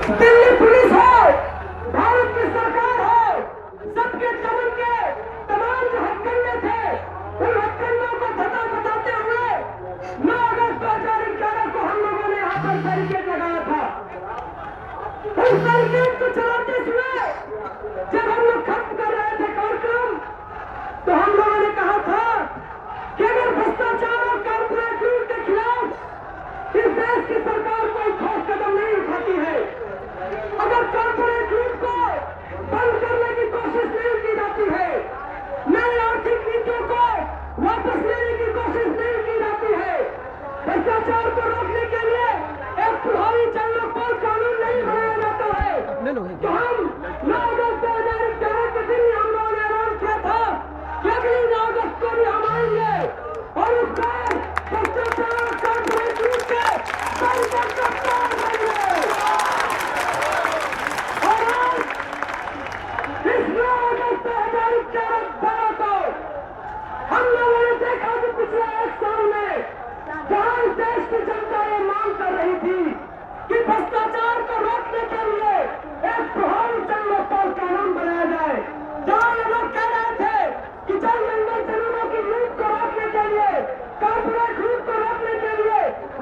Delhi police हो, भारत की सरकार हो, सबके दमन के तमाम जो हथकंडे थे, उन हथकंडों को धता बताते हुए 9 अगस्त 2011 को हम लोगों ने यहाँ पर बैरिकेड लगाया था। उस बैरिकेड को चलाते हुए जब हम लोग खत्म कर रहे थे कार्यक्रम, तो हम लोगों ने कहा था कि अगर भ्रष्टाचार और कॉर्पोरेट लूट के खिलाफ इस देश की सरकार कोई ठोस कदम नहीं उठाती है, अगर कॉर्पोरेट लूट को बंद करने की कोशिश नहीं की जाती है, नई आर्थिक नीतियों को वापस लेने की कोशिश नहीं की जाती है, भ्रष्टाचार को रोकने के लिए एक प्रभावी चरणों कानून नहीं बनाया जाता है, तो हम 9 अगस्त 2011 के दिन हम लोगों ने ऐलान किया था कि अगली 9 अगस्त को भी हम आएंगे और उस पर भ्रष्टाचार और कॉर्पोरेट लूट के बंद करके तोड़ देंगे। और आज इस 9 अगस्त 2011 को हम लोगों ने देखा कि पिछले 1 साल में जहां इस देश की जनता ये मांग कर रही थी कि भ्रष्टाचार को रोकने के लिए एक प्रभावी चरणों कानून बनाया जाए, जहां ये लोग कह रहे थे कि जल मंडल जमीनों की लूट को रोकने के लिए, कॉर्पोरेट लूट को रोकने के लिए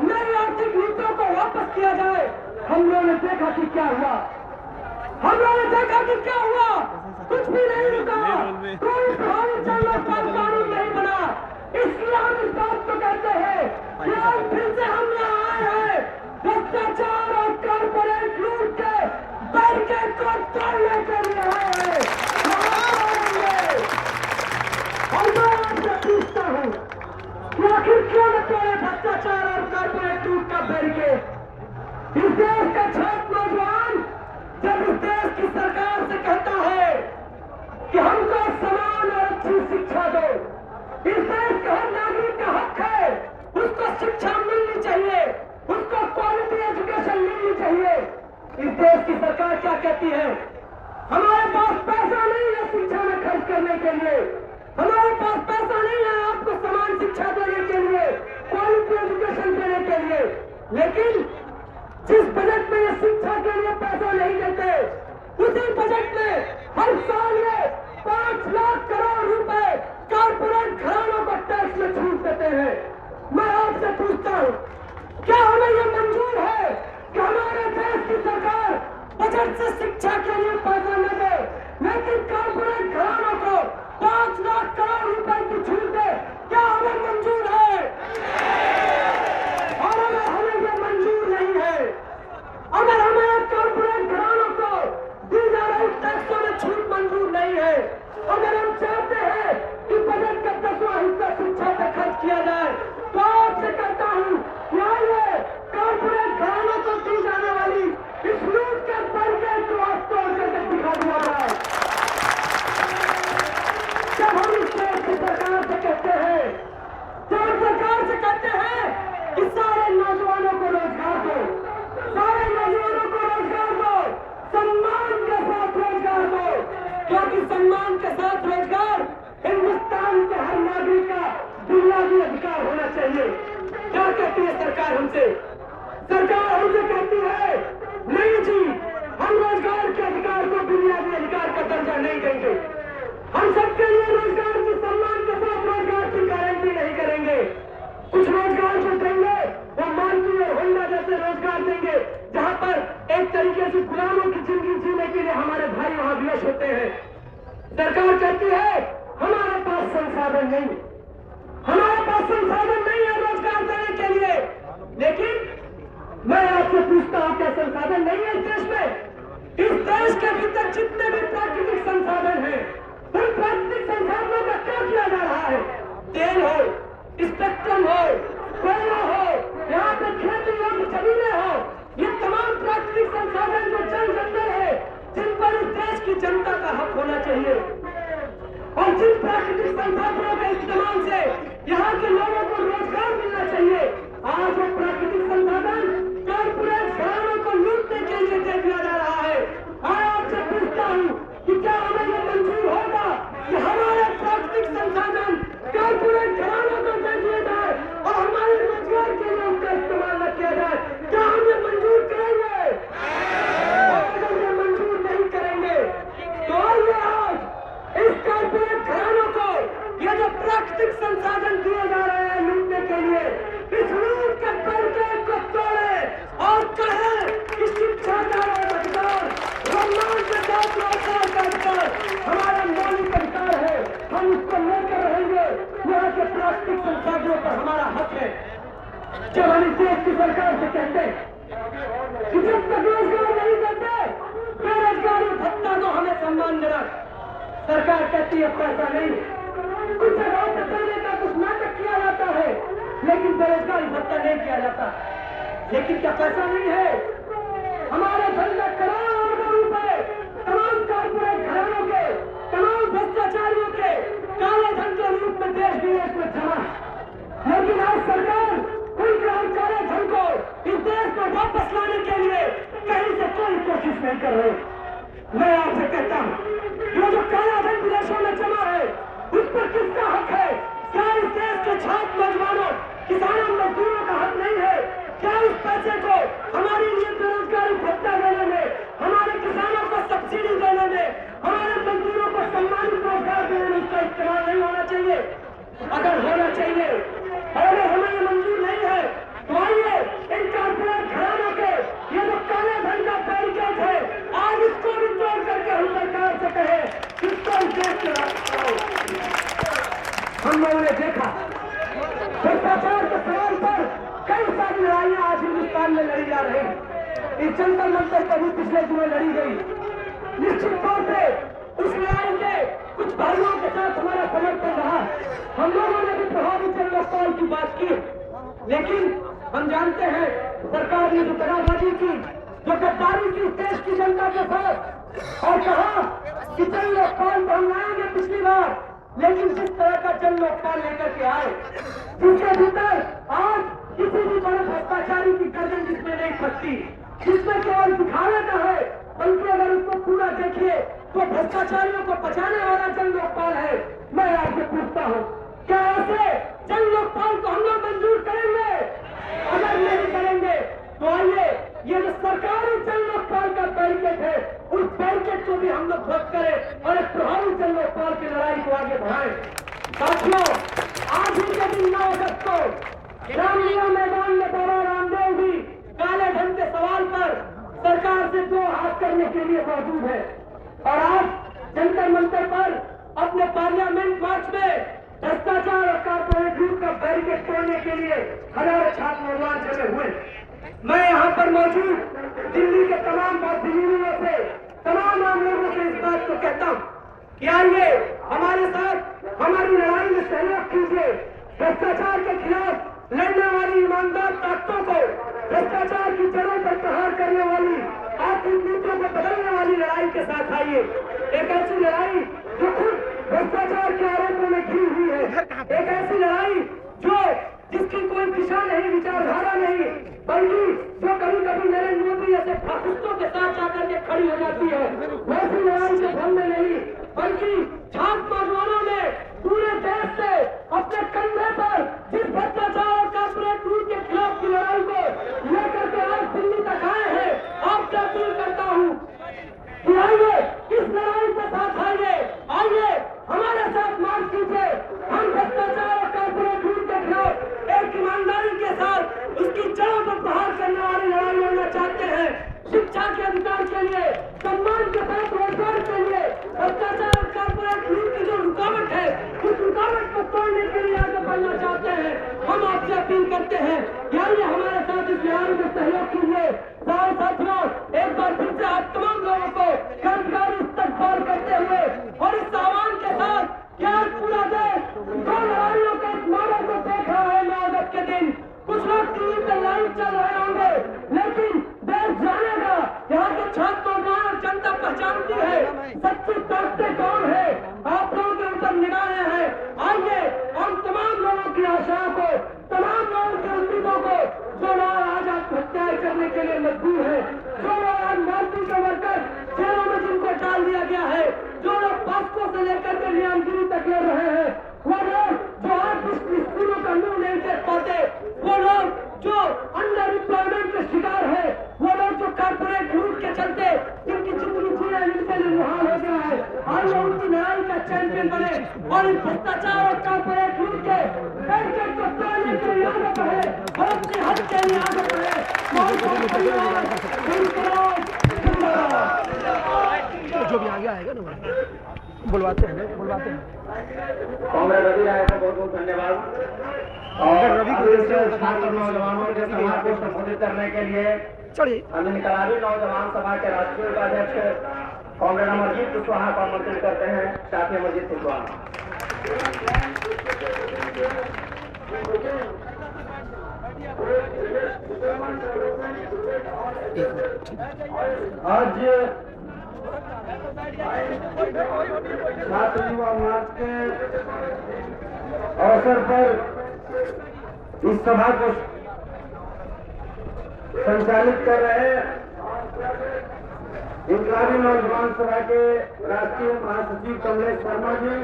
नई आर्थिक नीतियों को वापस किया जाए, हम लोगों ने देखा कि क्या हुआ। हम लोगों ने देखा कि क्या हुआ, कुछ भी नहीं रुका, कोई प्रभावी चरणों कानून नहीं बना। इसलिए हम इस बात को कहते हैं कि आज फिर से हम यहाँ आए हैं भ्रष्टाचार और कॉर्पोरेट लूट के बैरिकेड को तोड़ने के लिए आए हैं। और मैं आपसे पूछता हूँ कि आखिर क्यों न तोड़े भ्रष्टाचार और कॉर्पोरेट लूट का बैरिकेड। इस देश का छात्र नौजवान जब इस देश की सरकार से कहता है कि हमको समान और अच्छी शिक्षा दो, इस देश के हर नागरिक का हक है, उसको शिक्षा मिलनी चाहिए, उसको क्वालिटी एजुकेशन मिलनी चाहिए। इस देश की सरकार क्या कहती है, हमारे पास पैसा नहीं है शिक्षा में खर्च करने के लिए, हमारे पास पैसा नहीं है आपको समान शिक्षा देने के लिए, क्वालिटी एजुकेशन देने के लिए। लेकिन जिस बजट में ये शिक्षा के लिए पैसा नहीं देते, उसी बजट में हर साल ये 5 लाख करोड़ रुपए कॉर्पोरेट घरानों को टैक्स में छूट देते हैं। मैं आपसे पूछता हूँ, क्या हमें ये मंजूर है कि हमारे देश की सरकार बजट से शिक्षा के लिए पैसा न दे, लेकिन कॉर्पोरेट घरानों को 5 लाख करोड़ रुपए की छूट दे? क्या हमें मंजूर है? और अगर हमें ये मंजूर नहीं है, अगर हमें कॉर्पोरेट घरानों को दी जा रही टैक्सों में छूट मंजूर नहीं है, अगर हम चाहते हैं कि बजट का 10वां हिस्सा शिक्षा पर खर्च किया जाए, तो आपसे कहता हूँ ये कॉर्पोरेट घरानों को दी जाने वाली इस लूट के बैरिकेड को आज तोड़ करके दिखा दिया जाए। जब हम इस देश की सरकार से कहते हैं, जब सरकार से कहते हैं कि सारे नौजवानों को रोजगार दो, सारे नौजवानों को रोजगार दो, सम्मान के साथ रोजगार दो, क्योंकि सम्मान के साथ रोजगार हिंदुस्तान के हर नागरिक का बुनियादी अधिकार होना चाहिए। क्या कहती है सरकार हमसे? सरकार हमसे कहती है नहीं जी, हम रोजगार के अधिकार को बुनियादी अधिकार का दर्जा नहीं देंगे, हम सबके लिए रोजगार की सम्मान के साथ रोजगार की गारंटी नहीं करेंगे। कुछ रोजगार जो देंगे वो मारुति और होंडा जैसे रोजगार देंगे, जहां पर एक तरीके से गुलामों की जिंदगी जीने के लिए हमारे भाई वहां विवश होते हैं। सरकार कहती है हमारे पास संसाधन नहीं, हमारे पास संसाधन नहीं है रोजगार देने के लिए। लेकिन मैं आपसे पूछता हूं, क्या संसाधन नहीं है इस देश में? इस देश के भीतर जितने भी प्राकृतिक संसाधन हैं, उन प्राकृतिक संसाधनों का क्या किया जा रहा है? तेल हो, स्पेक्ट्रम हो, कोयला हो, यहाँ पे खेती योग्य जमीनें हो, ये तमाम प्राकृतिक संसाधन जो जल जंगल है, जिन पर इस देश की जनता का हक होना चाहिए, और जिन प्राकृतिक संसाधनों के इस्तेमाल से यहाँ के लोगों को रोजगार मिलना चाहिए, आज वो प्राकृतिक संसाधन कॉर्पोरेट घरानों को लूटने के लिए दे दिया जा रहा है। मैं आपसे पूछता हूँ कि क्या हमें ये मंजूर होगा कि हमारे प्राकृतिक संसाधन कॉर्पोरेट घरानों को दे दिए जाए और हमारे रोजगार के लिए उनका इस्तेमाल न किया जाए? क्या हम ये मंजूर करेंगे? जब हम इस देश की सरकार से कहते हैं कि जब तक रोजगार नहीं करते बेरोजगारी भत्ता तो हमें सम्मान देना, सरकार कहती है पैसा नहीं। कुछ जगहों पर करने का कुछ नाटक किया जाता है लेकिन बेरोजगारी भत्ता नहीं किया जाता। लेकिन क्या पैसा नहीं है? हमारे धन में करोड़ों रुपए तमाम कारपोरेट घरानों के, तमाम भ्रष्टाचारियों के काले धन के रूप में देश विदेश में जमा है। लेकिन आज सरकार उन काले धन को इस देश में वापस लाने के लिए कहीं से कोई कोशिश नहीं कर रही। मैं आपसे कहता हूँ ये जो काला धन विदेशों में जमा है उस पर किसका हक है? क्या इस देश के छात्र नौजवानों, किसानों, मजदूरों का हक नहीं है? क्या उस पैसे को हमारे लिए बेरोजगारी भत्ता देने में, हमारे किसानों को सब्सिडी देने में, हमारे मजदूरों को सम्मानित रोजगार देने में उसका इस्तेमाल नहीं होना चाहिए? अगर होना चाहिए और अगर हमें ये मंजूर नहीं है तो आइए इन कारपोरेट घरानों के ये जो काले धन का बैरिकेड है आज इसको भी तोड़ करके हम सरकार से कहे किसको इस देश के हम लोगों ने देखा भ्रष्टाचार के सवाल पर कई सारी लड़ाइयां आज हिंदुस्तान में लड़ी जा रही हैं। इस जंतर मंतर पर भी पिछले दिनों लड़ी गई। निश्चित तौर पर उस लड़ाई के कुछ भाइयों के साथ हमारा समर्थन रहा। हम लोगों ने भी प्रभावी जन लोकपाल की बात की, लेकिन हम जानते हैं सरकार ने जो दगाबाजी की, जो गद्दारी की देश की जनता के साथ और कहा कि जन लोकपाल तो हम लाएंगे पिछली बार, लेकिन जिस तरह का जन लोकपाल लेकर के आए जिसके भीतर आज किसी भी बड़े भ्रष्टाचारी की गर्दन जिसमें नहीं फंसती, जिसमें केवल दिखावे का है, बल्कि अगर उसको पूरा देखिए तो भ्रष्टाचारियों को बचाने वाला जन लोकपाल है। मैं आपसे पूछता हूँ क्या ऐसे जन लोकपाल को हम लोग मंजूर करेंगे? अगर नहीं करेंगे तो आइए ये जो सरकारी जन लोकपाल का बैरिकेड है उस बैरिकेड को भी हम लोग ध्वस्त करें और एक प्रभावी जन लोकपाल की लड़ाई को आगे बढ़ाएं। साथियों, आज ही के दिन 9 अगस्त को रामलीला मैदान में बाबा रामदेव भी काले धन के सवाल पर सरकार से 2 हाथ करने के लिए मौजूद है और आज जंतर मंतर पर अपने पार्लियामेंट मार्च में भ्रष्टाचार और कारपोरेट लूट का बैरिकेड तोड़ने के लिए हजारों छात्र नौजवान जमे हुए। मैं यहाँ पर मौजूद दिल्ली के तमाम बुद्धिजीवियों से, तमाम आम लोगों से इस बात को कहता हूँ कि आइए हमारे साथ हमारी लड़ाई में सहयोग कीजिए। भ्रष्टाचार के खिलाफ लड़ने वाली ईमानदार ताकतों को, भ्रष्टाचार की जड़ों पर प्रहार करने वाली, आर्थिक नीतियों को बदलने वाली लड़ाई के साथ आइए। एक ऐसी लड़ाई जो खुद भ्रष्टाचार के आरोपों में घिरी हुई है, एक ऐसी लड़ाई जो जिसकी कोई दिशा नहीं, विचारधारा नहीं, बल्कि जो कभी कभी नरेंद्र मोदी जैसे फासिस्टों के साथ जाकर के खड़ी हो जाती है, वैसी लड़ाई के भ्रम में नहीं, बल्कि छात्र नौजवानों ने पूरे देश से अपने कंधे पर जिस भ्रष्टाचार और कारपोरेट लूट के खिलाफ की लड़ाई को लेकर के आज दिल्ली तक आए हैं। आपसे अपील करता हूँ कि आइए इस लड़ाई के साथ आइए हमारे साथ मार्च कीजिए। हम भ्रष्टाचार और कारपोरेट लूट के खिलाफ एक ईमानदारी के साथ उसकी जड़ों पर प्रहार करने वाली लड़ाई लड़ना चाहते हैं। शिक्षा के अधिकार के लिए, सम्मान के साथ रोजगार के लिए, भ्रष्टाचार और कारपोरेट लूट की जो रुकावट है उस रुकावट को तोड़ने के लिए आगे बढ़ना चाहते हैं। हम आपसे अपील करते हैं यानी हमारे साथ इस लड़ाई में सहयोग कीजिए। साथियों, एक बार फिर से आप तमाम लोगों को कर्मचारी इस्तकबाल करते हुए और इस आह्वान के साथ कि आज पूरा देश 2 लड़ाइयों के इस मॉडल को देख रहा है। 9 अगस्त के दिन कुछ लोग टीवी पर लाइव चल रहे होंगे, लेकिन देश जानेगा, यहाँ के छात्र नौजवान और जनता पहचानती है सच्ची ताकतें कौन है। आप लोगों के ऊपर निगाहें हैं। आइए हम तमाम लोगों की आशाओं को, तमाम लोगों की उम्मीदों को, जो लोग आज आत्महत्याएं करने के लिए मजबूर है, जो लोग आज नौकरी के वर्कर जेलों में जिनको डाल दिया गया है, जो लोग पास्को से लेकर के नियमगिरी तक लड़ रहे हैं, वो लोग जो आज स्कूलों का मुंह नहीं देख पाते, वो लोग जो अंडर एम्प्लॉयमेंट के शिकार है, वो लोग जो कारपोरेट लूट के चलते जिनकी जिंदगी जीना जिनके लिए मुहाल हो गया है, आज वो उनकी लड़ाई का चैंपियन बने और इस भ्रष्टाचार और कारपोरेट लूट के बैरिकेड को तोड़ने के लिए आगे बढ़े और अपने हक के लिए आगे बढ़े। जो भी आगे आएगा ना बुलवाते हैं कांग्रेस रवि राय को बहुत बहुत धन्यवाद। और छात्र नौजवानों के सभा को संबोधित करने के लिए इनकलाबी नौजवान सभा के राष्ट्रीय उपाध्यक्ष कांग्रेस अमरजीत कुशवाहा को आमंत्रित करते हैं। साथी अमरजीत कुशवाहा। आज छात्र युवा मार्च के अवसर पर इस सभा को संचालित कर रहे इनकलाबी नौजवान सभा के राष्ट्रीय महासचिव कमलेश शर्मा जी,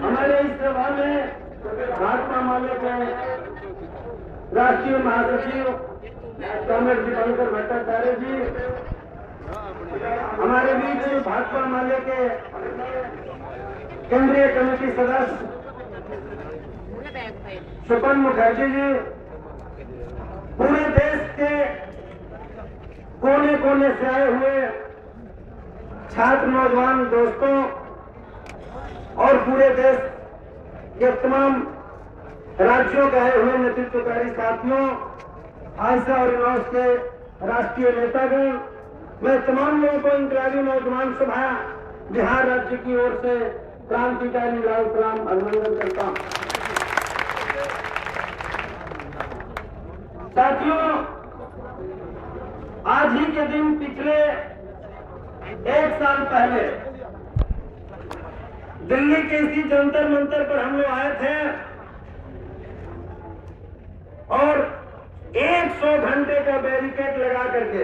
हमारे इस सभा में भाजपा माले के राष्ट्रीय महासचिव कॉमरेड दीपंकर भट्टाचार्य जी, हमारे बीच भाजपा माले के केंद्रीय कमेटी सदस्य सुपन मुखर्जी जी, पूरे देश के कोने कोने से आए हुए छात्र नौजवान दोस्तों और पूरे देश के तमाम राज्यों के आए हुए नेतृत्वकारी साथियों, आयशा और इनॉस के राष्ट्रीय नेतागण, मैं तमाम लोगों को इनकलाबी नौजवान सभा बिहार राज्य की ओर से क्रांतिकारी लाल सलाम अभिनंदन करता हूं। साथियों, आज ही के दिन पिछले 1 साल पहले दिल्ली के इसी जंतर मंतर पर हम लोग आए थे और 100 घंटे का बैरिकेड लगा करके,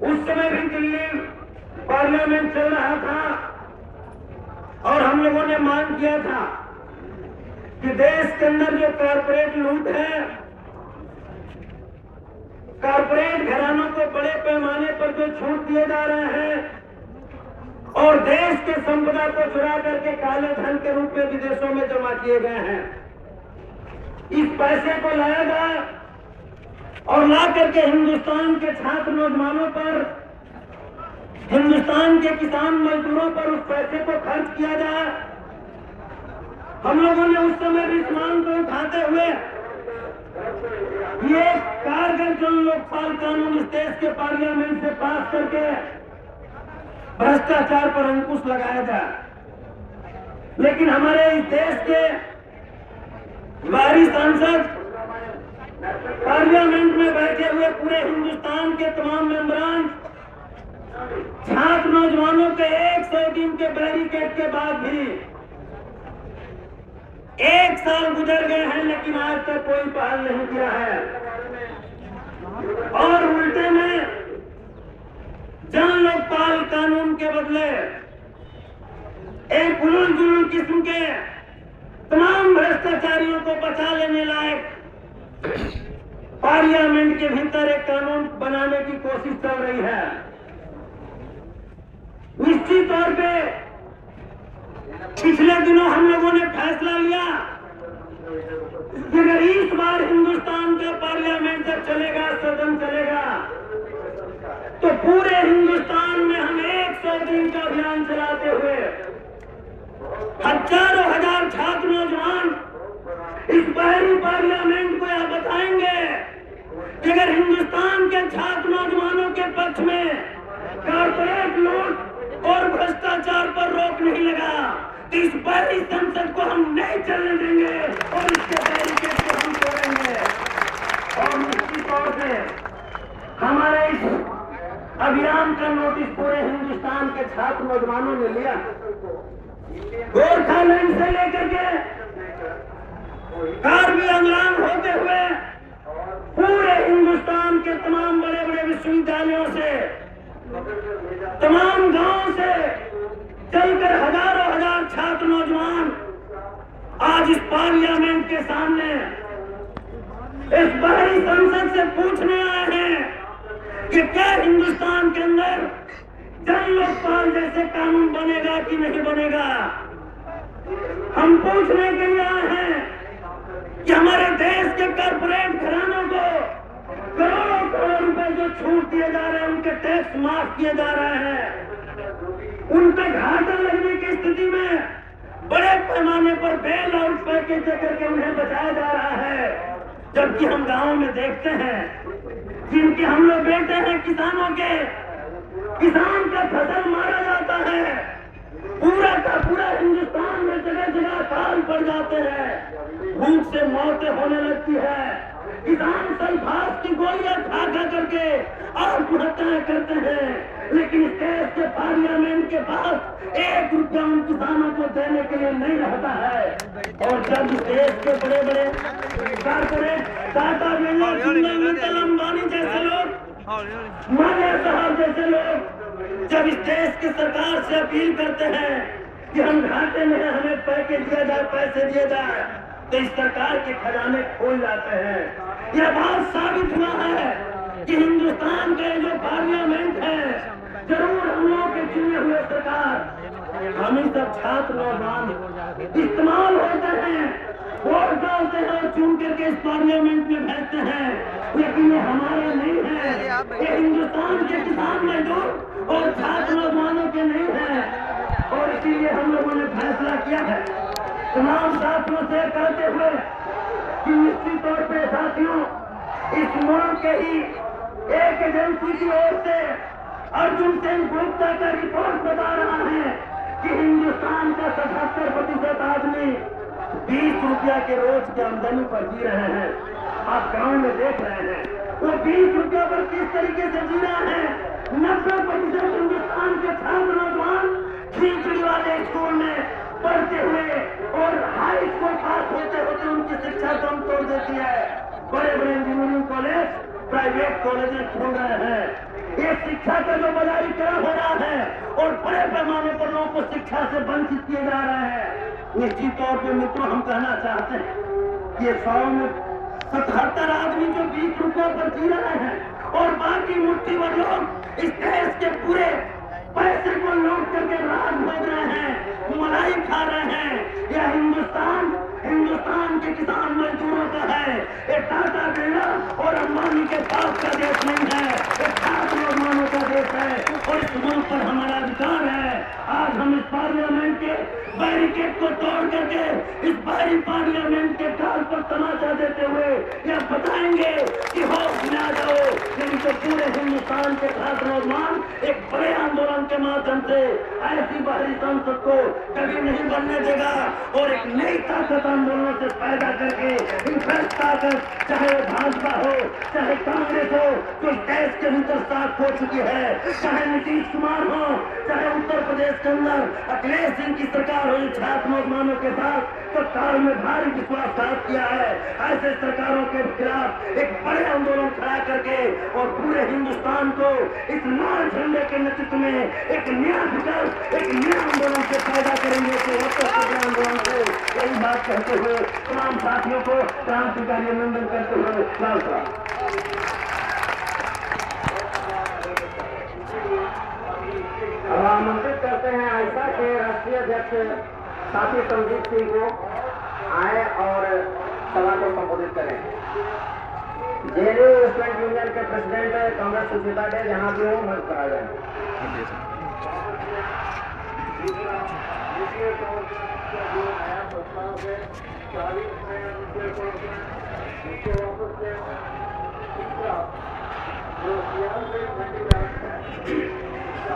उस समय भी दिल्ली पार्लियामेंट चल रहा था और हम लोगों ने मांग किया था कि देश के अंदर जो कारपोरेट लूट है, कारपोरेट घरानों को बड़े पैमाने पर जो छूट दिए जा रहे हैं और देश के संपदा को चुरा करके काले धन के रूप में विदेशों में जमा किए गए हैं, इस पैसे को लाया जाए और ला करके हिंदुस्तान के छात्र नौजवानों पर, हिंदुस्तान के किसान मजदूरों पर उस पैसे को खर्च किया जाए। हम लोगों ने उस समय भी इस मांग को उठाते हुए ये कारगर जन लोकपाल कानून इस देश के पार्लियामेंट से पास करके भ्रष्टाचार पर अंकुश लगाया जाए। लेकिन हमारे इस देश के बाहरी सांसद, पार्लियामेंट में बैठे हुए पूरे हिंदुस्तान के तमाम मेंबरान, छात्र नौजवानों के 100 दिन के बैरिकेड के बाद भी 1 साल गुजर गए हैं, लेकिन आज तक कोई पहल नहीं किया है और उल्टे में जन लोकपाल कानून के बदले एक उलूल जुलूल किस्म के तमाम भ्रष्टाचारियों को बचा लेने लायक पार्लियामेंट के भीतर एक कानून बनाने की कोशिश चल रही है। निश्चित तौर पे पिछले दिनों हम लोगों ने फैसला लिया कि अगर इस बार हिंदुस्तान का पार्लियामेंट जब चलेगा, सदन चलेगा, तो पूरे हिंदुस्तान में हम 100 दिन का अभियान चलाते हुए हजारों हजार छात्र नौजवान इस बाहरी पार्लियामेंट को यह बताएंगे कि अगर हिंदुस्तान के छात्र नौजवानों के पक्ष में कारपोरेट लूट और भ्रष्टाचार पर रोक नहीं लगा तो इस बाहरी संसद को हम नहीं चलने देंगे और इसके बैरिकेड को हम तोड़ेंगे। और निश्चित तौर से हमारे इस अभियान का नोटिस पूरे हिंदुस्तान के छात्र नौजवानों ने लिया। गोरखालैंड से लेकर के कार्बी अंगलांग होते हुए पूरे हिंदुस्तान के तमाम बड़े बड़े विश्वविद्यालयों से, तमाम गांवों से चलकर हजारों हजार छात्र नौजवान आज इस पार्लियामेंट के सामने इस बाहरी संसद से पूछने आए हैं कि क्या हिंदुस्तान के अंदर जन लोकपाल जैसे कानून बनेगा कि नहीं बनेगा। हम पूछने के लिए आए हैं कि हमारे देश के कारपोरेट घरानों को करोड़ों करोड़ रुपए जो छूट दिए जा रहे हैं, उनके टैक्स माफ किए जा रहे हैं, उन पे घाटा लगने की स्थिति में बड़े पैमाने पर बेल आउट पैकेज देकर के उन्हें बचाया जा रहा है। जबकि हम गांव में देखते हैं जिनके हम लोग बेटे हैं किसानों के, किसान का फसल मारा जाता है, पूरा का पूरा हिंदुस्तान में जगह जगह काल पड़ जाते हैं, भूख से मौतें होने लगती है, किसान सल्फास की गोलियां खा खा करके आत्महत्याएं करते हैं। लेकिन इस देश के पार्लियामेंट के पास 1 रुपया उन किसानों को देने के लिए नहीं रहता है। और जब इस देश के बड़े बड़े कारपोरेट, टाटा, बिरला, जिंदल, मित्तल, अंबानी जैसे लोग, मानिया साहब जैसे लोग जब इस देश की सरकार से अपील करते हैं कि हम घाटे में हैं, हमें पैकेज दिया जाए, पैसे दिए जाए, तो इस सरकार के खजाने खोल जाते हैं। यह बात साबित हुआ है कि हिंदुस्तान का जो पार्लियामेंट है, जरूर हम लोग के चुने हुए सरकार, हम ही सब छात्र नौजवान इस्तेमाल होते हैं, वोट डालते हैं और चुन करके इस पार्लियामेंट में बैठते हैं, लेकिन ये हमारा नहीं है, ये हिंदुस्तान के किसान मजदूर और छात्र नौजवानों के नहीं है। और इसीलिए हम लोगों ने फैसला किया है तमाम साथियों से कहते हुए कि निश्चित तौर पे साथियों, इस मुल्क के ही एक एजेंसी की ओर से अर्जुन सेन गुप्ता का रिपोर्ट बता रहा है कि हिंदुस्तान का 77% आदमी 20 रुपया के रोज की आमदनी पर जी रहे हैं। आप गांव में देख रहे हैं वो 20 रुपया पर किस तरीके से जी रहे हैं। 90% हिंदुस्तान के छात्र नौजवान खिचड़ी वाले स्कूल में पढ़ते हुए और हाई स्कूल पास होते होते उनकी शिक्षा दम तोड़ देती है। बड़े बड़े इंजीनियरिंग कॉलेज, प्राइवेट कॉलेजेस खोल रहे हैं। ये शिक्षा का जो बजारीकरण हो रहा है और बड़े पैमाने पर लोगों को शिक्षा से वंचित किए जा रहे हैं। निश्चित तौर पर मित्रों, हम कहना चाहते हैं कि 100 में 77 आदमी जो 20 रुपये पर जी रहे हैं और बाकी मुट्ठी भर लोग इस देश के पूरे पैसे को लूट करके राज भोग रहे हैं, मलाई खा रहे हैं। यह हिंदुस्तान के किसान मजदूरों का है। ये टाटा, बिरला और अंबानी के पास का देश नहीं है, ये छात्र नौजवानों का देश है और इस मुल्क पर हमारा अधिकार है। आज हम इस पार्लियामेंट के बैरिकेड को तोड़ करके इस भारी पार्लियामेंट के काल पर तमाचा देते हुए यह बताएंगे कि होश में आ जाओ, नहीं तो पूरे हिंदुस्तान के छात्र नौजवान एक बड़े आंदोलन के माध्यम से ऐसी बाहरी संसद को कभी नहीं बनने देगा और एक नई ताकत आंदोलनों से पैदा करके इन ताकत, चाहे वो भाजपा हो, चाहे कांग्रेस हो, जो देश के भीतर साथ हो चुकी है, चाहे नीतीश कुमार हो, चाहे उत्तर प्रदेश के अंदर अखिलेश सिंह की सरकार हो, छात्र नौजवानों के साथ सरकार में भारी विश्वासघात किया है। ऐसे सरकारों के खिलाफ एक बड़े आंदोलन खड़ा करके और पूरे हिंदुस्तान को इस लाल झंडे के नेतृत्व में एक नया विकल्प, एक नया आंदोलन से पैदा करेंगे। तो आंदोलन को यही बात कहते हुए तमाम साथियों को क्रांतिकारी अभिनंदन करते हुए लाल साहब। अब आमंत्रित करते हैं आयशा के राष्ट्रीय अध्यक्ष साथी संजीत सिंह को आए और सभा को संबोधित करें। जेएनयू स्टूडेंट यूनियन के प्रेसिडेंट कांग्रेस सुचिता डे जहां भी हो मंच पर आ जाए।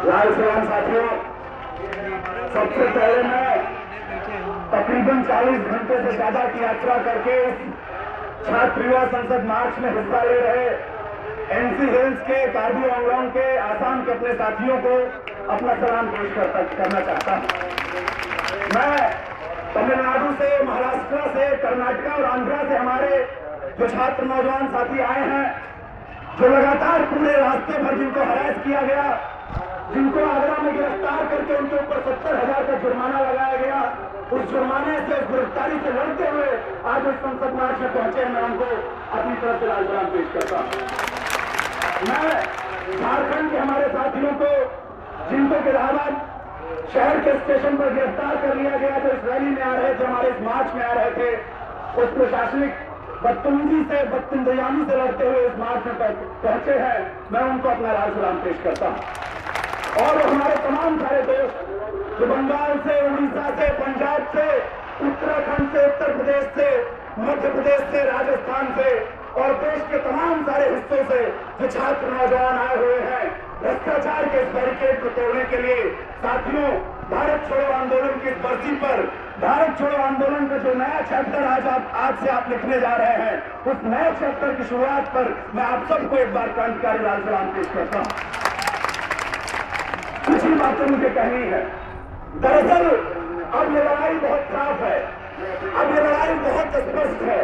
लाल सलाम साथियों, सबसे पहले मैं तकरीबन 40 घंटे से ज्यादा की यात्रा करके छात्र युवा संसद मार्च में हिस्सा ले रहे एनसी हिल्स के, कार्बी आंगलोंग के, आसाम के अपने साथियों को अपना सलाम पेश करना चाहता हूं। मैं तमिलनाडु से, महाराष्ट्र से, कर्नाटक और आंध्रा से हमारे जो छात्र नौजवान साथी आए हैं, जो लगातार पूरे रास्ते भर जिनको हरास किया गया, जिनको आगरा में गिरफ्तार करके उनके ऊपर 70,000 का जुर्माना लगाया गया, उस जुर्माने से, गिरफ्तारी से लड़ते हुए आज इस संसद मार्च में पहुंचे हैं। मैं उनको अपनी तरफ से लाल सलाम पेश करता हूं। मैं झारखंड के हमारे साथियों को, जिनको के इलाहाबाद शहर के स्टेशन पर गिरफ्तार कर लिया गया, जो इस रैली में आ रहे थे, हमारे इस मार्च में आ रहे थे, उस प्रशासनिक बदतमीजी से, बदतमीजी से लड़ते हुए इस मार्च में पहुंचे हैं, मैं उनको अपना लाल सलाम पेश करता हूं। और हमारे तमाम सारे दोस्त जो बंगाल से, उड़ीसा से, पंजाब से, उत्तराखंड से, उत्तर प्रदेश से, मध्य प्रदेश से, राजस्थान से और देश के तमाम सारे हिस्सों से जो छात्र नौजवान आए हुए हैं भ्रष्टाचार के इस बैरिकेड को तोड़ने के लिए। साथियों, भारत छोड़ो आंदोलन की इस बरसी पर, भारत छोड़ो आंदोलन का जो नया चैप्टर आज से आप लिखने जा रहे हैं, उस नए चैप्टर की शुरुआत पर मैं आप सबको एक बार क्रांतिकारी लाल सलाम पेश करता हूं। कुछ ही बातें मुझे कहनी है। दरअसल अब ये लड़ाई बहुत साफ है, अब ये लड़ाई बहुत स्पष्ट है।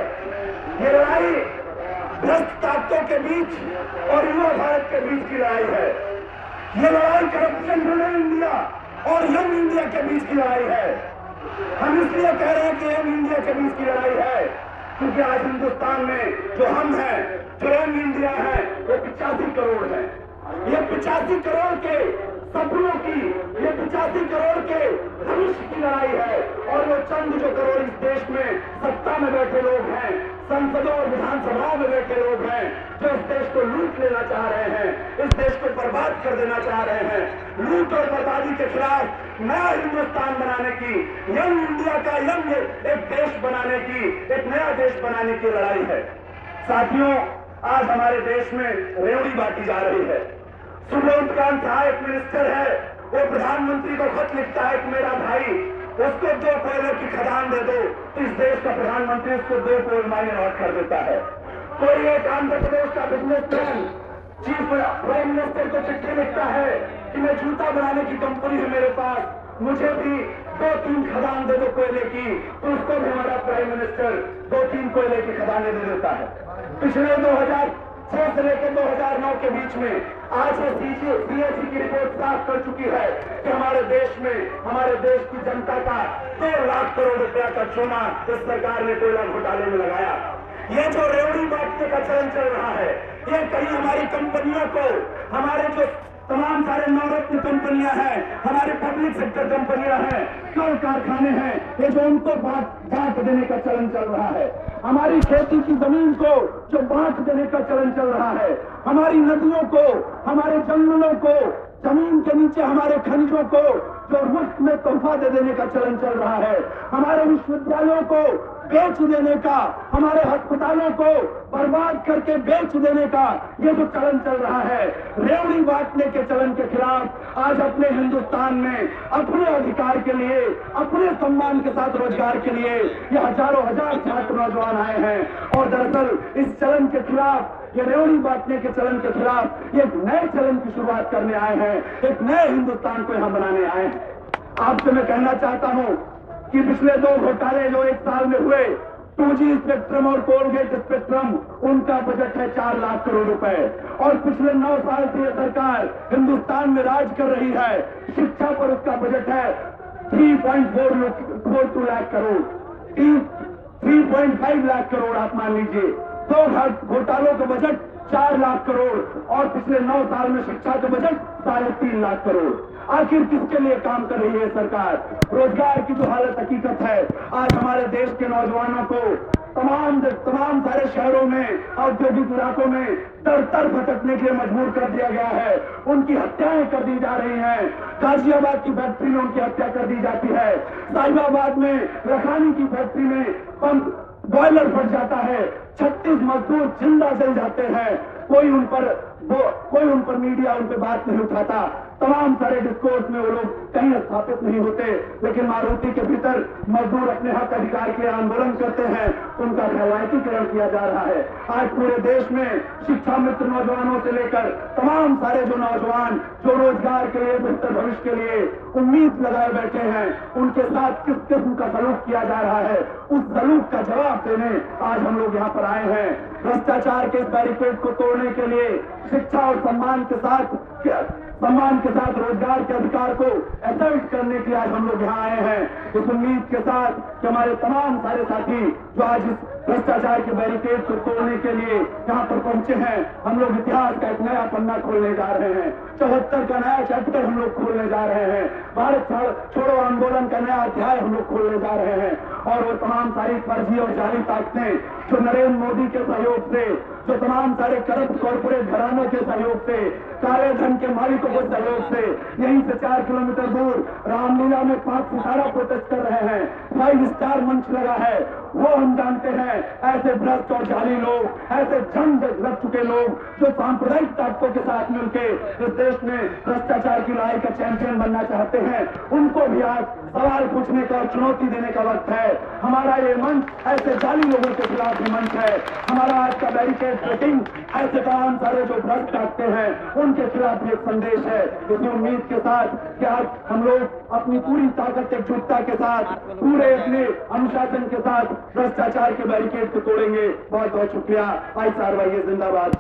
ये लड़ाई भ्रष्ट ताकतों के बीच और युवा भारत के बीच की लड़ाई है। ये लड़ाई करप्शन फ्री इंडिया और यंग इंडिया के बीच की लड़ाई है। हम इसलिए कह रहे हैं कि यंग इंडिया के बीच की लड़ाई है क्योंकि आज हिंदुस्तान में जो हम हैं, जो यंग इंडिया है, वो 85 करोड़ है। ये 85 करोड़ के सपनों की, ये 85 करोड़ के भविष्य की लड़ाई है। और वो चंद जो करोड़ इस देश में सत्ता में बैठे लोग हैं, संसदों और विधानसभाओं में बैठे लोग हैं, जो इस देश को लूट लेना चाह रहे हैं, इस देश को बर्बाद कर देना चाह रहे हैं। लूट और बर्बादी के खिलाफ नया हिंदुस्तान बनाने की, यंग इंडिया का यंग एक देश बनाने की, एक नया देश बनाने की लड़ाई है। साथियों, आज हमारे देश में रेवड़ी बांटी जा रही है। सुब्रत कांत सहायक मिनिस्टर है, वो प्रधानमंत्री को खत लिखता है कि मेरा भाई उसको 2 कोयले की खदान दे दो, तो इस देश का प्रधानमंत्री उसको 2 कोयल माइने अलॉट कर देता है। कोई एक आंध्र प्रदेश का बिजनेसमैन चीफ प्राइम मिनिस्टर को चिट्ठी लिखता है कि मैं जूता बनाने की कंपनी है मेरे पास, मुझे भी 2-3 खदान दे दो कोयले की, तो उसको भी हमारा प्राइम मिनिस्टर 2-3 कोयले की खदानें दे देता है। पिछले 2006 से लेकर 2009 के बीच में आज ये CAG की रिपोर्ट साफ कर चुकी है कि हमारे देश में, हमारे देश की जनता का 2 लाख करोड़ रुपया का चूना इस सरकार ने कोयला घोटाले में लगाया। ये जो रेवड़ी बांटने का चलन चल रहा है, ये कहीं हमारी कंपनियों को, हमारे जो तमाम सारे नवरत्न कंपनियां हैं, हमारे पब्लिक सेक्टर कंपनियां हैं, कल कारखाने हैं, ये जो उनको बांट देने का चलन चल रहा है। हमारी खेती की जमीन को जो बांट देने का चलन चल रहा है, हमारी नदियों को, हमारे जंगलों को, जमीन के नीचे हमारे खनिजों को जो मुफ्त में तोहफा दे देने का चलन चल रहा है, हमारे विश्वविद्यालयों को बेच देने का, हमारे अस्पतालों को बर्बाद करके बेच देने का ये जो चलन चल रहा है, रेवड़ी बांटने के चलन के खिलाफ आज अपने हिंदुस्तान में अपने अधिकार के लिए, अपने सम्मान के साथ रोजगार के लिए ये हजारों हजार छात्र नौजवान आए हैं। और दरअसल इस चलन के खिलाफ, ये रेवड़ी बांटने के चलन के खिलाफ एक नए चलन की शुरुआत करने आए हैं, एक नए हिंदुस्तान को यहां बनाने आए हैं। आपसे मैं कहना चाहता हूं कि पिछले 2 घोटाले जो 1 साल में हुए, 2G स्पेक्ट्रम और कोलगेट स्पेक्ट्रम, उनका बजट है 4 लाख करोड़ रुपए। और पिछले 9 साल से यह सरकार हिंदुस्तान में राज कर रही है, शिक्षा पर उसका बजट है 3.42 लाख करोड़, 3.5 लाख करोड़ आप मान लीजिए। 2 घोटालों का बजट 4 लाख करोड़ और पिछले 9 साल में शिक्षा का बजट 3.5 लाख करोड़। आखिर किसके लिए काम कर रही है सरकार? रोजगार की जो हालत हकीकत है, आज हमारे देश के नौजवानों को तमाम सारे शहरों में, औद्योगिक इलाकों में तर भटकने के लिए मजबूर कर दिया गया है। उनकी हत्याएं कर दी जा रही हैं। गाजियाबाद की फैक्ट्री में उनकी हत्या कर दी जाती है। साहिबाबाद में रखानी की फैक्ट्री में पंप बॉयलर फट जाता है, 36 मजदूर जिंदा जल जाते हैं। कोई उन पर मीडिया उन पर बात नहीं उठाता। तमाम सारे डिस्कोर्स में वो लोग कहीं स्थापित नहीं होते, लेकिन मारुति के भीतर मजदूर अपने हक अधिकार के लिए आंदोलन करते हैं, उनका भयभीकरण किया जा रहा है। आज पूरे देश में शिक्षा मित्र नौजवानों से लेकर तमाम सारे जो नौजवान जो रोजगार के लिए, बेहतर भविष्य के लिए उम्मीद लगाए बैठे हैं, उनके साथ किस किस्म का सलूक किया जा रहा है, उस सलूक का जवाब देने आज हम लोग यहाँ पर आए हैं। भ्रष्टाचार के इस बैरिकेड को तोड़ने के लिए, शिक्षा और सम्मान के साथ रोजगार के अधिकार को एसर्ट करने के लिए आज हम लोग यहाँ आए हैं, इस उम्मीद के साथ कि हमारे तमाम सारे साथी जो आज इस भ्रष्टाचार के बैरिकेड को तोड़ने के लिए यहाँ पर पहुंचे हैं, हम लोग इतिहास का एक नया पन्ना खोलने जा रहे हैं। 74 का नया चैप्टर हम लोग खोलने जा रहे हैं। भारत छोड़ो आंदोलन का नया अध्याय हम लोग खोलने जा रहे हैं। और वो तमाम सारी फर्जी और जाली ताकतें जो नरेंद्र मोदी के सहयोग से जो तमाम सारे करप्ट कॉर्पोरेट घरानों के सहयोग से, काले धन के मालिकों के सहयोग से यहीं से 4 किलोमीटर दूर रामलीला में 5 सितारा प्रोटेस्ट कर रहे हैं, 5 स्टार मंच लगा है, वो हम जानते हैं। ऐसे भ्रष्ट और जाली लोग, ऐसे जंग लग चुके लोग जो सांप्रदायिक ताकतों के साथ मिलकर इस देश में भ्रष्टाचार की लड़ाई का चैंपियन बनना चाहते हैं, उनको भी आज सवाल पूछने का और चुनौती देने का वक्त है। हमारा ये मंच ऐसे जाली लोगों के खिलाफ भी मंच है। हमारा आज का बैरिकेड ट्रेकिंग ऐसे तमाम सारे जो भ्रष्ट ताकते हैं उनके खिलाफ भी एक संदेश है। इसी उम्मीद के साथ कि आज हम लोग अपनी पूरी ताकत एकजुटता के साथ, पूरे अपने अनुशासन के साथ भ्रष्टाचार के बैरिकेड को तोड़ेंगे। बहुत बहुत शुक्रिया। ICRY जिंदाबाद।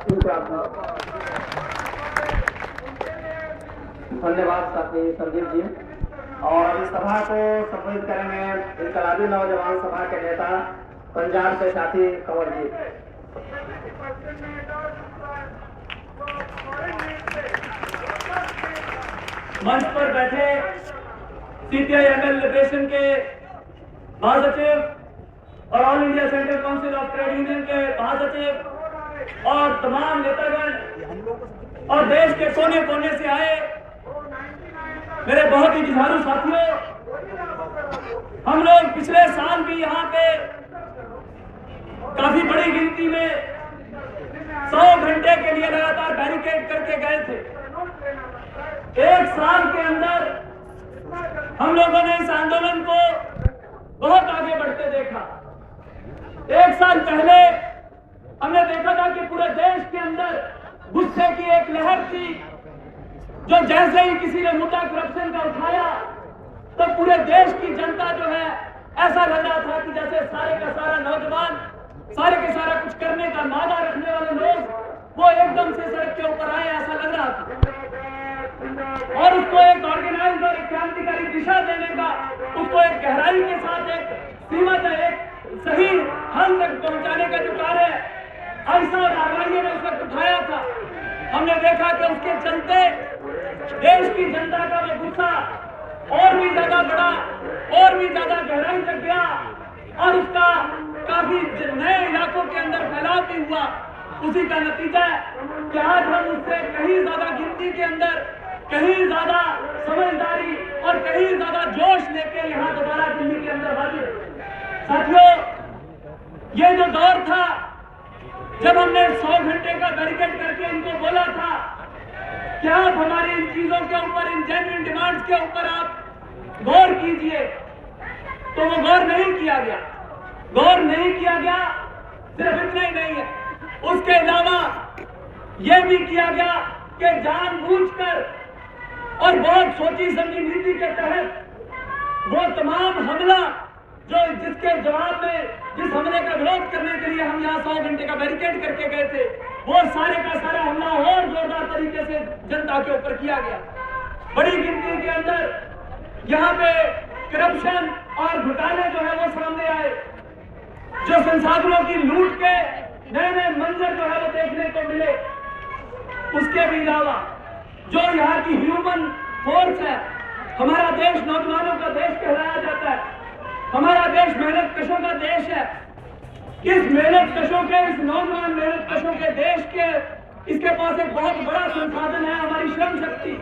धन्यवाद साथी संदीप जी। और इस सभा को संबोधित करेंगे इनकलाबी नौजवान सभा के नेता पंजाब के साथी कंवर जी। मंच पर बैठे CPI ML लिबरेशन के महासचिव और all India central council of trade union के महासचिव और तमाम नेतागण और देश के कोने कोने से आए मेरे बहुत ही जुझारू साथियों, हम लोग पिछले साल भी यहाँ पे काफी बड़ी गिनती में 100 घंटे के लिए लगातार बैरिकेड करके गए थे। एक साल के अंदर हम लोगों ने इस आंदोलन को बहुत आगे बढ़ते देखा। एक साल पहले हमने देखा था कि पूरे देश के अंदर गुस्से की एक लहर थी, जो जैसे ही किसी ने मुद्दा करप्शन का उठाया तो पूरे देश की जनता जो है ऐसा लग रहा था कि जैसे सारे का सारा नौजवान, सारे के सारा कुछ करने का मादा रखने वाले लोग वो एकदम से सड़क के ऊपर आए, ऐसा लग रहा था। और उसको एक ऑर्गेनाइज और एक क्रांतिकारी दिशा देने का, उसको एक गहराई के साथ एक सीमा तक, एक सही हल तक पहुंचाने का जो कार्य आइसा और RYA ने उस वक्त उठाया था, हमने देखा कि उसके चलते देश की जनता का वो गुस्सा और भी ज्यादा बढ़ा, और भी ज्यादा गहराई तक गया और उसका काफी नए इलाकों के अंदर फैलाव भी हुआ। उसी का नतीजा है कि आज हम उससे कहीं ज्यादा गिनती के अंदर, कहीं ज्यादा समझदारी और कहीं ज्यादा जोश लेके यहाँ दोबारा दिल्ली के अंदर हाजिर। साथियों, ये जो दौर था जब हमने 100 घंटे का बैरिकेड करके इनको बोला था कि आप हमारी इन चीजों के ऊपर, इन जेन्युइन डिमांड्स के ऊपर आप गौर कीजिए, तो वो गौर नहीं किया गया। गौर नहीं किया गया, सिर्फ इतना ही नहीं है, उसके अलावा यह भी किया गया कि जानबूझकर और बहुत सोची समझी नीति के तहत वो तमाम हमला जो जिसके जवाब में, जिस हमले का विरोध करने के लिए हम यहाँ 100 घंटे का बैरिकेड करके गए थे, वो सारे का सारा हमला और जोरदार तरीके से जनता के ऊपर किया गया। बड़ी गिनती के अंदर यहाँ पे करप्शन और घोटाले जो है वो सामने आए, जो संसाधनों की लूट के नए नए मंजर जो है वो देखने को मिले। उसके भी अलावा जो यहाँ की ह्यूमन फोर्स है, हमारा देश नौजवानों का देश कहलाया जाता है, हमारा देश मेहनत कशों का देश है। इस मेहनत कशों के, इस नौजवान मेहनत कशों के देश के, इसके पास एक बहुत बड़ा संसाधन है, हमारी श्रम शक्ति,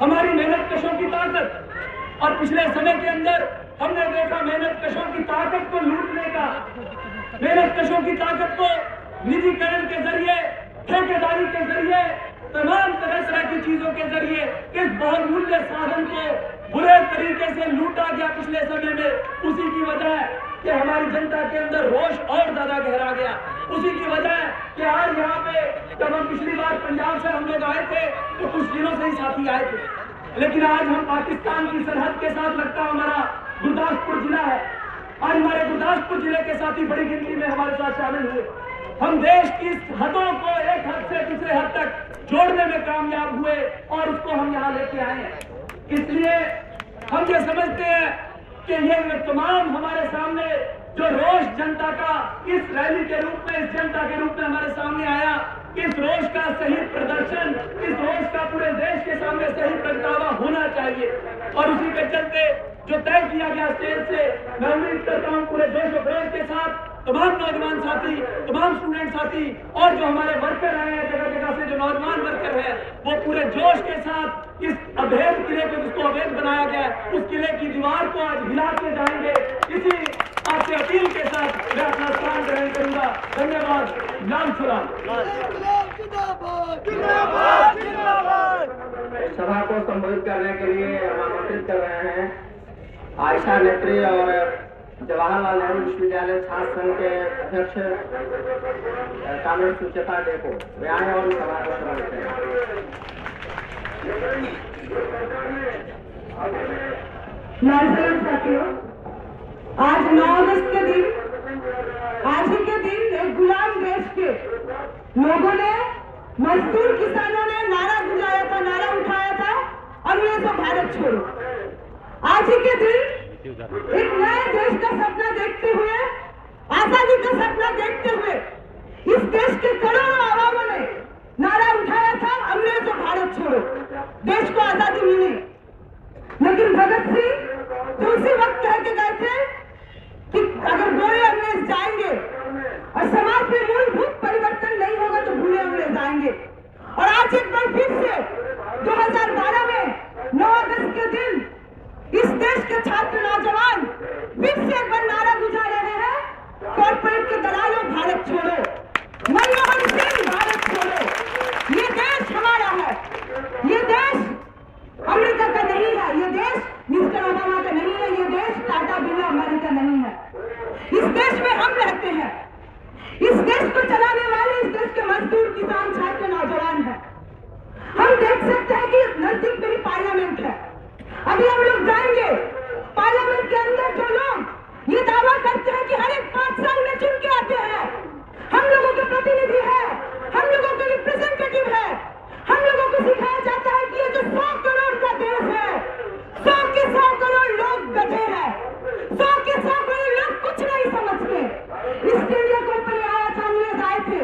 हमारी मेहनत कशों की ताकत। और पिछले समय के अंदर हमने देखा मेहनत कशों की ताकत को लूटने का, मेहनत कशों की ताकत को निजीकरण के जरिए, ठेकेदारी के जरिए, तमाम तरह की चीजों के जरिए इस बहुमूल्य साधन को बुरे तरीके से लूटा गया पिछले समय में। उसी की वजह है कि हमारी जनता के अंदर रोष और ज्यादा गहरा गया। उसी की वजह है कि आज यहाँ पे जब हम पिछली बार पंजाब से हम लोग आए थे तो कुछ दिनों से ही साथी आए थे, लेकिन आज हम पाकिस्तान की सरहद के साथ लगता हमारा गुरदासपुर जिला है। आज हमारे गुरदासपुर जिले के साथी बड़ी गिनती में हमारे साथ शामिल हुए। हम देश की हदों को एक हद से दूसरे हद तक जोड़ने में कामयाब हुए और उसको हम यहाँ लेके आए हैं। इसलिए हम ये समझते हैं कि ये तमाम हमारे सामने जो रोष जनता का इस रैली के रूप में, इस जनता के रूप में हमारे सामने आया, इस रोष का सही प्रदर्शन, इस रोष का पूरे देश के सामने सही प्रगटावा होना चाहिए। और उसी के चलते जो तय किया गया स्टेज से, मैं उम्मीद करता हूँ पूरे जोश और प्रेम के साथ तमाम नौजवान साथी, तमाम स्टूडेंट साथी और जो हमारे वर्कर हैं जगह जगह से, जो नौजवान वर्कर हैं, वो पूरे जोश के साथ इस अभेद किले को, जिसको अभेद बनाया गया है, उस किले की दीवार को आज हिला के जाएंगे। इसी आपसे अपील के साथ मैं अपना स्थान ग्रहण करूंगा। धन्यवाद। नाम सलाम। सभा को संबोधित करने के लिए हम आमंत्रित कर रहे हैं आयशा नेत्री और जवाहरलाल नेहरू विश्वविद्यालय छात्र संघ के अध्यक्ष कामरेड सुचेता डे को। वे आए और सभा को संबोधित करें। नमस्कार साथियों, आज 9 अगस्त के दिन, आज ही के दिन एक गुलाम देश के लोगों ने, मजदूर किसानों ने नारा गुंजाया था, नारा उठाया था, अंग्रेजों भारत छोड़ो। आज ही के दिन एक नए देश का सपना देखते हुए, आजादी का सपना देखते हुए इस देश के करोड़ों आवामों ने नारा उठाया था, अंग्रेजों भारत छोड़ो। देश को आजादी मिली, लेकिन भगत सिंह तो उसी वक्त कह के गए थे कि अगर गोरे अंग्रेज जाएंगे और समाज में मूलभूत परिवर्तन नहीं होगा तो बुरे अंग्रेज आएंगे। और आज एक बार फिर से 2012 में 9 अगस्त के दिन इस देश के छात्र नौजवान फिर से एक बार नारा गुंजा रहे हैं, कॉर्पोरेट के दलालों भारत छोड़ो, मनमोहन सिंह भारत छोड़ो। ये देश हमारा है, ये देश अमेरिका का नहीं है, ये देश मिस्टर ओबामा का नहीं है, ये देश टाटा बिरला अंबानी का नहीं है। इस देश में हम रहते हैं, इस देश को चलाने वाले इस देश के मजदूर, किसान, छात्र, नौजवान हैं। हम देख सकते हैं कि नजदीक में ही पार्लियामेंट है। अभी हम लोग जाएंगे पार्लियामेंट के अंदर। जो लोग ये दावा करते हैं कि हर एक 5 साल में चुन के आते हैं, हम लोगों के प्रतिनिधि है, हम लोगों के रिप्रेजेंटेटिव है, हम लोगों को सिखाया जाता है कि ये जो 100 करोड़ का देश है, 100 के 100 करोड़ लोग गधे हैं, 100 के 100 करोड़ लोग कुछ नहीं समझते। ईस्ट इंडिया कंपनी आया था, अंग्रेज आए थे,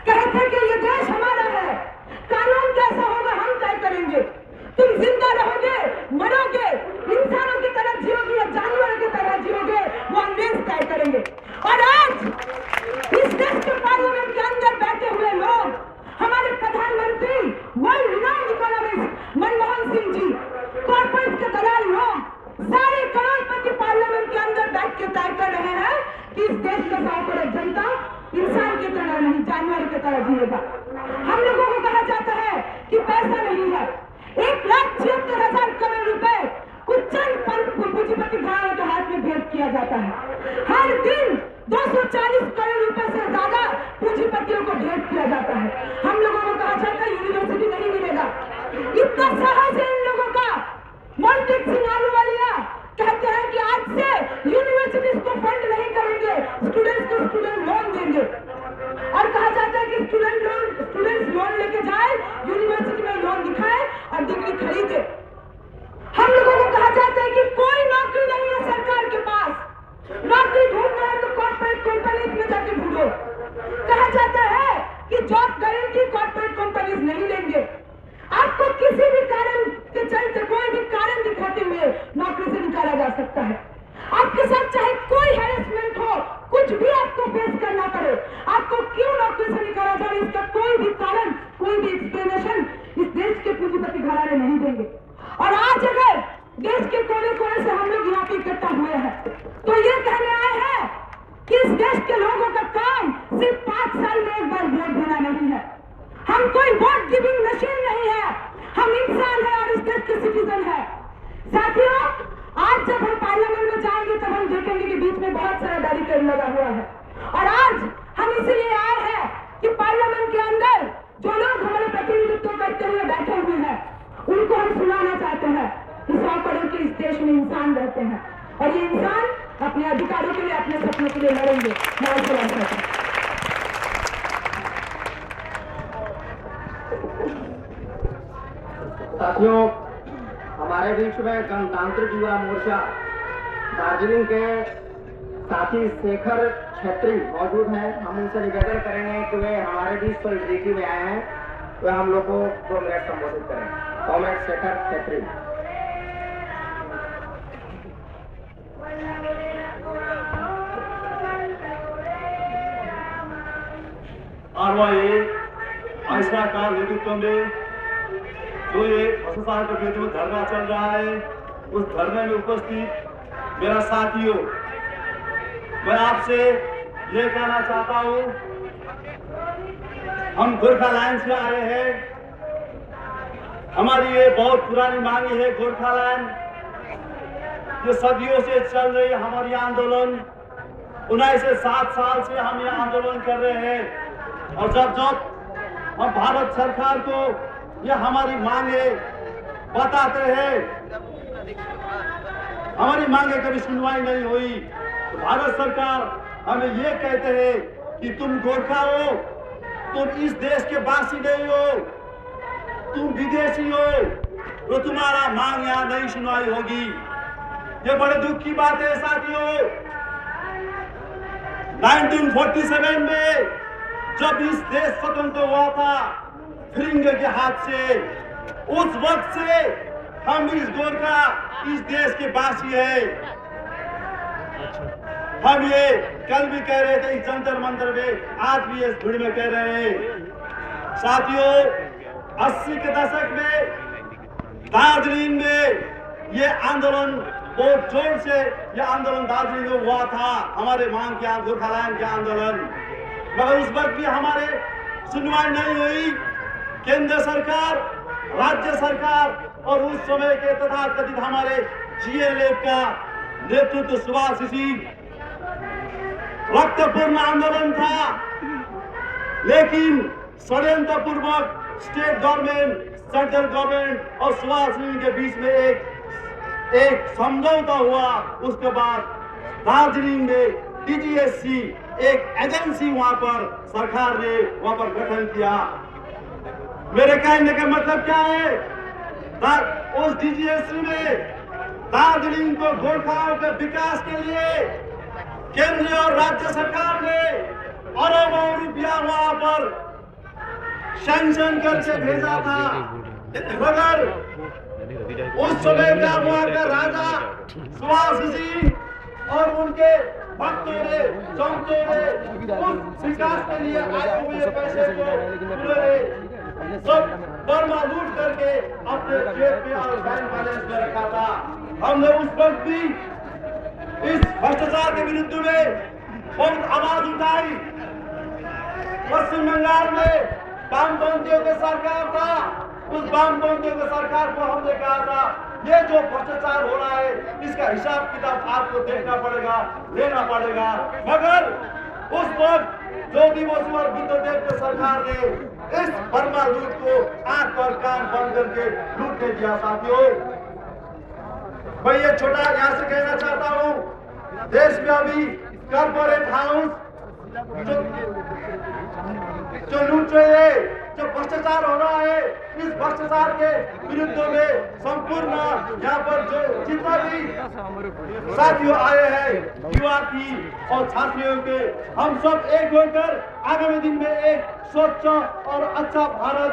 कहे थे कि ये देश हमारा है, कानून कैसा होगा हम तय करेंगे, तुम जिंदा रहोगे, मरोगे, इंसानों की तरह जियोगे या जानवरों की तरह जियोगे, वो अंग्रेज तय करेंगे। और आज इस देश के पार्लियामेंट के अंदर बैठे हुए लोग, हमारे प्रधानमंत्री, world renowned economist Manmohan Singh ji, corporate के दलाल लोग, सारे करोड़पति पार्लियामेंट के अंदर बैठ के तय कर रहे हैं कि इस देश का 100 करोड़ जनता इंसान की तरह नहीं, जानवर की तरह जिएगा। हम लोगों को कहा जाता है कि पैसा नहीं है, 1,76,000 करोड़ रुपए कुछ चंद पूंजीपति घरानों के हाथ में भेंट किया जाता है। हर दिन 240 करोड़ रुपए से ज्यादा पूंजीपतियों को भेंट किया जाता है। हम लोगों को कहा जाता है यूनिवर्सिटी नहीं मिलेगा। इतना साहस है इन लोगों का। मनदीप सिंह आलूवालिया कहते हैं कि आज से यूनिवर्सिटीज को फंड नहीं करेंगे, स्टूडेंट्स को स्टूडेंट लोन देंगे। और कहा जाता है कि स्टूडेंट्स लोन लेके जाए, यूनिवर्सिटी में लोन दिखाए और डिग्री खरीदे। हम लोगों को कहा जाता है कि कोई नौकरी नहीं है सरकार के पास, नौकरी ढूंढना है तो कॉर्पोरेट कंपनीज में जाके ढूंढो। कहा जाता है कि जॉब गारंटी कॉर्पोरेट कंपनीज नहीं देंगे। आपको किसी भी कारण के चलते, कोई भी कारण दिखाते हुए नौकरी से निकाला जा सकता है। आपके साथ चाहे कोई हैरेसमेंट हो, कुछ भी आपको फेस करना पड़े, आपको क्यों नौकरी से निकाला जाए, इसका कोई भी कारण, कोई भी एक्सप्लेनेशन इस देश के पूंजीपति घराने नहीं देंगे। और आज अगर देश के कोने कोने से हम लोग यहाँ पे इकट्ठा हुए हैं तो ये कहने आए हैं कि इस देश के लोगों का काम सिर्फ 5 साल में एक बार वोट देना नहीं है। हम कोई वोट गिविंग मशीन नहीं है, हम इंसान है और इस देश के सिटीजन है। साथियों, आज जब हम पार्लियामेंट में जाएंगे तब हम देखेंगे कि बीच में बहुत सारा बैरिकेड लगा हुआ है। और आज हम इसलिए आए हैं कि पार्लियामेंट के अंदर जो लोग हमारे प्रतिनिधित्व करते हुए बैठे हुए हैं, उनको हम सुनाना चाहते हैं कि 100 करोड़ के इस देश में इंसान रहते हैं और ये इंसान अपने अधिकारों के लिए, अपने सपनों के लिए लड़ेंगे। साथियों, हमारे बीच में गणतांत्रिक युवा मोर्चा दार्जिलिंग के साथी शेखर छेत्री मौजूद हैं। हम उनसे निवेदन करेंगे कि वे हमारे बीच पर में आए हैं, वे हम लोग को 2 मिनट संबोधित करें। कॉमरेड शेखर छेत्री। कार्रवाई ऐसा का नेतृत्व में जो ये भ्रष्टाचार के विरुद्ध में धरना चल रहा है, उस धरने में उपस्थित मेरा साथियों, मैं आपसे ये कहना चाहता हूँ, हम गोरखालैंड से आए हैं। हमारी ये बहुत पुरानी मांग है गोरखालैंड, ये सदियों से चल रही हमारी आंदोलन। 1907 साल से हम ये आंदोलन कर रहे हैं और जब जब हम भारत सरकार को ये हमारी मांगे बताते हैं, हमारी मांगे कभी सुनवाई नहीं हुई। तो भारत सरकार हमें ये कहते हैं कि तुम गोरखा हो, तुम इस देश के वासी नहीं हो, तुम विदेशी हो, तो तुम्हारा मांग यहाँ नहीं सुनवाई होगी। ये बड़े दुख की बात है साथियों। 1947 में जब इस देश स्वतंत्र हुआ था फिरंग के हाथ से, उस वक्त से हम इस गोरखा इस देश के वासी है। हम ये कल भी कह रहे थे इस जंतर मंतर में, आज भी इस भीड़ में कह रहे हैं साथियों। 80 के दशक में दार्जिलिंग में ये आंदोलन बहुत जोर से, ये आंदोलन दार्जिलिंग में हुआ था, हमारे मांग के गोरखालैंड के आंदोलन। मगर उस वक्त भी हमारे सुनवाई नहीं हुई। केंद्र सरकार, राज्य सरकार और उस समय के तथाकथित हमारे GLF का नेतृत्व सुभाष रक्तपूर्ण आंदोलन था, लेकिन षड्यंत्र पूर्वक स्टेट गवर्नमेंट, सेंट्रल गवर्नमेंट और सुभाष के बीच में एक समझौता हुआ। उसके बाद दार्जिलिंग में DGSC एक एजेंसी वहां पर सरकार ने वहां पर गठन किया। मेरे कहने का मतलब क्या है, उस DGSC में दार्जिलिंग को गोरखाओं के विकास के लिए केंद्र और राज्य सरकार ने अरबों रुपया वहां पर सैंक्शन करके भेजा था। मगर उस समय का वहां का राजा सुभाष और उनके भक्तों ने, संतों ने उस विकास के लिए आए हुए पैसे को सब बर्मा लूट करके अपने जेब में और बैंक बैलेंस में रखा था। हमने उस वक्त भी इस भ्रष्टाचार के विरुद्ध में बहुत आवाज उठाई। पश्चिम बंगाल में वामपंथियों की सरकार था, उस वामपंथियों की सरकार को हमने कहा था ये जो भ्रष्टाचार हो रहा है इसका हिसाब किताब आपको देखना पड़ेगा, लेना पड़ेगा। मगर उस वक्त ज्योति बसु और बुद्धदेव की सरकार ने इस बर्मा लूट को आंख पर कान बंद करके लूटने दिया। साथियों, मैं ये छोटा यहाँ से कहना चाहता हूँ, देश में अभी कॉर्पोरेट हाउस जो लूट रहे हैं, जो भ्रष्टाचार हो रहा है, इस भ्रष्टाचार के विरुद्ध में संपूर्ण यहाँ पर जो जितना भी साथियों आए हैं, युवा की और छात्रियों के, हम सब एक होकर आगामी दिन में एक स्वच्छ और अच्छा भारत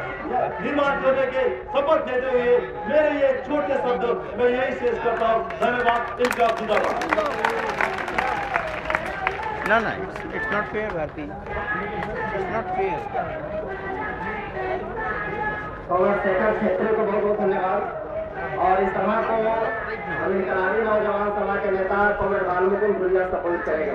निर्माण करने के शपथ देते हुए मेरे ये छोटे शब्द मैं यही शेष करता हूँ। धन्यवाद। इनका जिंदाबाद। No, it's not fair, Bharti. It's not fair. और शेखर क्षेत्री को बहुत बहुत धन्यवाद। और इस सभा को इनकलाबी नौजवान सभा के नेता कॉमरेड बालमुकुंद भुरिया सपोर्ट करेंगे।